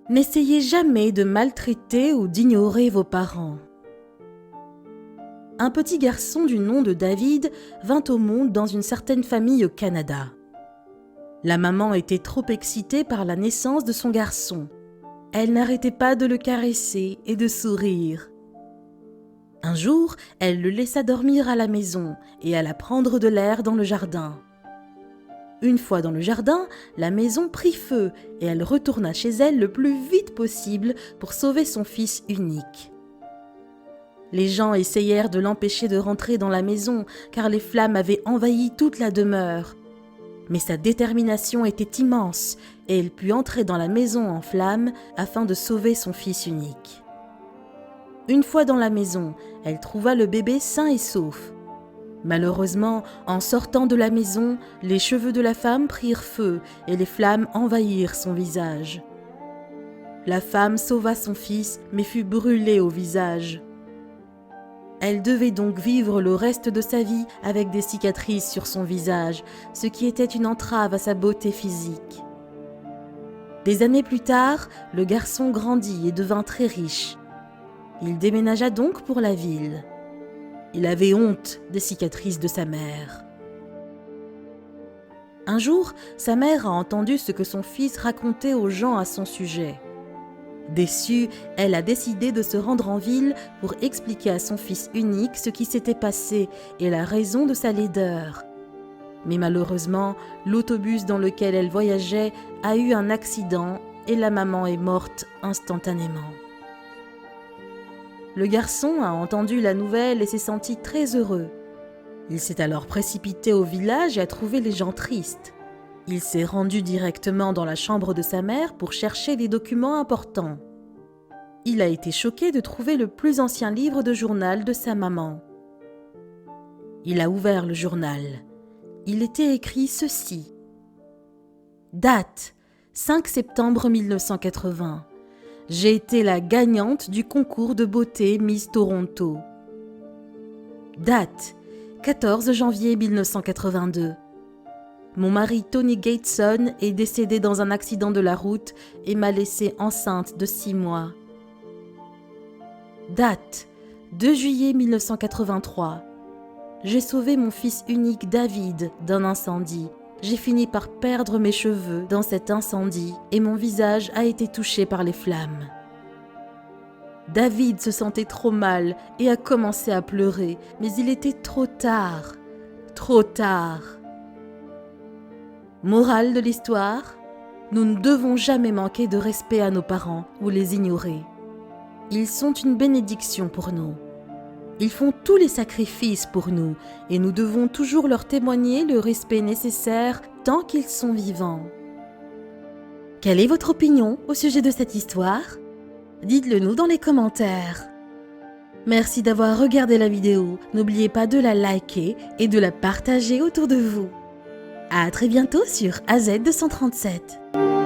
N'essayez jamais de maltraiter ou d'ignorer vos parents. Un petit garçon du nom de David vint au monde dans une certaine famille au Canada. La maman était trop excitée par la naissance de son garçon. Elle n'arrêtait pas de le caresser et de sourire. Un jour, elle le laissa dormir à la maison et alla prendre de l'air dans le jardin. Une fois dans le jardin, la maison prit feu et elle retourna chez elle le plus vite possible pour sauver son fils unique. Les gens essayèrent de l'empêcher de rentrer dans la maison car les flammes avaient envahi toute la demeure. Mais sa détermination était immense et elle put entrer dans la maison en flammes afin de sauver son fils unique. Une fois dans la maison, elle trouva le bébé sain et sauf. Malheureusement, en sortant de la maison, les cheveux de la femme prirent feu et les flammes envahirent son visage. La femme sauva son fils mais fut brûlée au visage. Elle devait donc vivre le reste de sa vie avec des cicatrices sur son visage, ce qui était une entrave à sa beauté physique. Des années plus tard, le garçon grandit et devint très riche. Il déménagea donc pour la ville. Il avait honte des cicatrices de sa mère. Un jour, sa mère a entendu ce que son fils racontait aux gens à son sujet. Déçue, elle a décidé de se rendre en ville pour expliquer à son fils unique ce qui s'était passé et la raison de sa laideur. Mais malheureusement, l'autobus dans lequel elle voyageait a eu un accident et la maman est morte instantanément. Le garçon a entendu la nouvelle et s'est senti très heureux. Il s'est alors précipité au village et a trouvé les gens tristes. Il s'est rendu directement dans la chambre de sa mère pour chercher des documents importants. Il a été choqué de trouver le plus ancien livre de journal de sa maman. Il a ouvert le journal. Il était écrit ceci. Date 5 septembre 1980. J'ai été la gagnante du concours de beauté Miss Toronto. Date 14 janvier 1982. Mon mari Tony Gateson est décédé dans un accident de la route et m'a laissée enceinte de 6 mois. Date 2 juillet 1983. J'ai sauvé mon fils unique David d'un incendie. J'ai fini par perdre mes cheveux dans cet incendie et mon visage a été touché par les flammes. David se sentait trop mal et a commencé à pleurer, mais il était trop tard. Trop tard. Morale de l'histoire, nous ne devons jamais manquer de respect à nos parents ou les ignorer. Ils sont une bénédiction pour nous. Ils font tous les sacrifices pour nous et nous devons toujours leur témoigner le respect nécessaire tant qu'ils sont vivants. Quelle est votre opinion au sujet de cette histoire ? Dites-le nous dans les commentaires. Merci d'avoir regardé la vidéo. N'oubliez pas de la liker et de la partager autour de vous. À très bientôt sur AZ237.